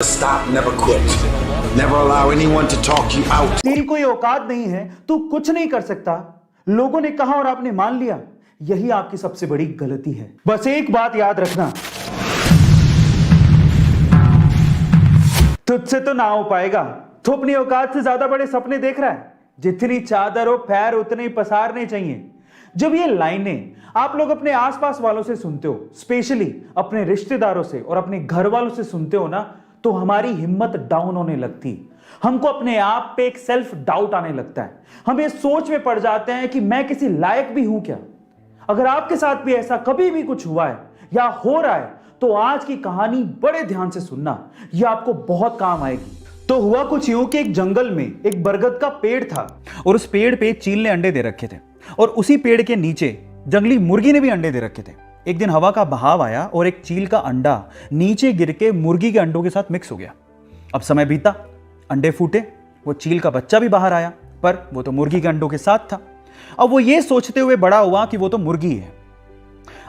Stop, never quit. Never allow anyone to talk you out. तेरी कोई औकात नहीं है, तू कुछ नहीं कर सकता, लोगों ने कहा और आपने मान लिया। यही आपकी सबसे बड़ी गलती है। बस एक बात याद रखना, तुझसे तो ना हो पाएगा। तू अपनी औकात से ज्यादा बड़े सपने देख रहा है। जितनी चादर हो पैर उतने ही पसारने चाहिए। जब ये लाइनें आप लोग अपने आसपास वालों से सुनते हो, स्पेशली अपने रिश्तेदारों से और अपने घर वालों से सुनते हो ना, तो हमारी हिम्मत डाउन होने लगती। हमको अपने आप पे एक सेल्फ डाउट आने लगता है। हम ये सोच में पड़ जाते हैं कि मैं किसी लायक भी हूं क्या। अगर आपके साथ भी ऐसा कभी भी कुछ हुआ है या हो रहा है, तो आज की कहानी बड़े ध्यान से सुनना, यह आपको बहुत काम आएगी। तो हुआ कुछ यूं कि एक जंगल में एक बरगद का पेड़ था और उस पेड़ पे चील ने अंडे दे रखे थे और उसी पेड़ के नीचे जंगली मुर्गी ने भी अंडे दे रखे थे। एक दिन हवा का बहाव आया और एक चील का अंडा नीचे गिर के मुर्गी के अंडों के साथ मिक्स हो गया। अब समय बीता, अंडे फूटे, वो चील का बच्चा भी बाहर आया, पर वो तो मुर्गी के अंडों के साथ था। अब वो ये सोचते हुए बड़ा हुआ कि वो तो मुर्गी है।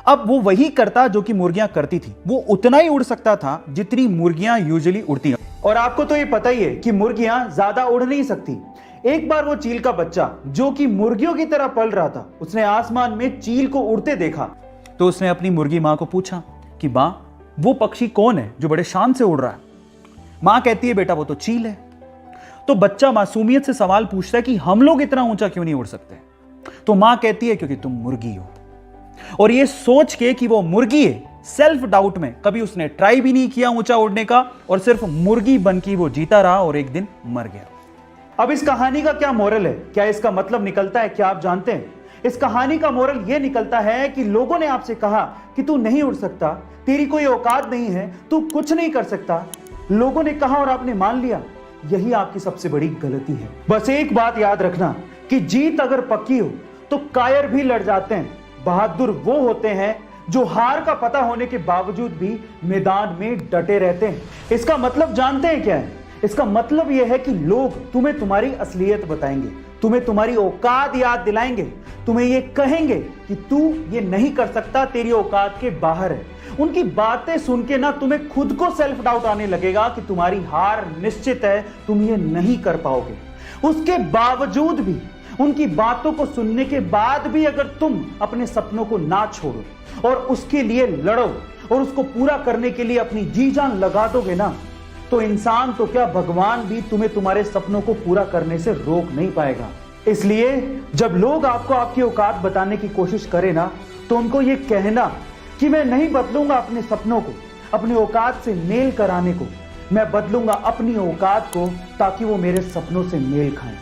अब वो वही करता जो कि मुर्गियां करती थी। वो उतना ही उड़ सकता था जितनी मुर्गियां यूजुअली उड़ती हैं। और आपको तो ये पता ही है कि मुर्गियां ज्यादा उड़ नहीं सकती। एक बार वो चील का बच्चा जो कि मुर्गियों की तरह पल रहा था, उसने आसमान में चील को उड़ते देखा। तो उसने अपनी मुर्गी मां को पूछा कि मां, वो पक्षी कौन है जो बड़े शान से उड़ रहा है? मां कहती है, बेटा वो तो चील है। तो बच्चा मासूमियत से सवाल पूछता है कि हम लोग इतना ऊंचा क्यों नहीं उड़ सकते? तो मां कहती है, क्योंकि तुम मुर्गी हो। और ये सोच के कि वो मुर्गी है, सेल्फ डाउट में कभी उसने ट्राई भी नहीं किया ऊंचा उड़ने का और सिर्फ मुर्गी बन के वो जीता रहा और एक दिन मर गया। अब इस कहानी का क्या मोरल है? क्या इसका मतलब निकलता है, क्या आप जानते हैं? इस कहानी का मोरल यह निकलता है कि लोगों ने आपसे कहा कि तू नहीं उड़ सकता, तेरी कोई औकात नहीं है, तू कुछ नहीं कर सकता, लोगों ने कहा और आपने मान लिया। यही आपकी सबसे बड़ी गलती है। बस एक बात याद रखना कि जीत अगर पक्की हो तो कायर भी लड़ जाते हैं। बहादुर वो होते हैं जो हार का पता होने के बावजूद भी मैदान में डटे रहते हैं। इसका मतलब जानते हैं क्या है? इसका मतलब यह है कि लोग तुम्हें तुम्हारी असलियत बताएंगे, तुम्हें तुम्हारी औकात याद दिलाएंगे, तुम्हें यह कहेंगे कि तू ये नहीं कर सकता, तेरी औकात के बाहर है। उनकी बातें सुन के ना तुम्हें खुद को सेल्फ डाउट आने लगेगा कि तुम्हारी हार निश्चित है, तुम ये नहीं कर पाओगे। उसके बावजूद भी, उनकी बातों को सुनने के बाद भी अगर तुम अपने सपनों को ना छोड़ो और उसके लिए लड़ो और उसको पूरा करने के लिए अपनी जी जान लगा दोगे ना, तो इंसान तो क्या, भगवान भी तुम्हें तुम्हारे सपनों को पूरा करने से रोक नहीं पाएगा। इसलिए जब लोग आपको आपकी औकात बताने की कोशिश करें ना, तो उनको ये कहना कि मैं नहीं बदलूंगा अपने सपनों को, अपनी औकात से मेल कराने को। मैं बदलूंगा अपनी औकात को ताकि वो मेरे सपनों से मेल खाएं।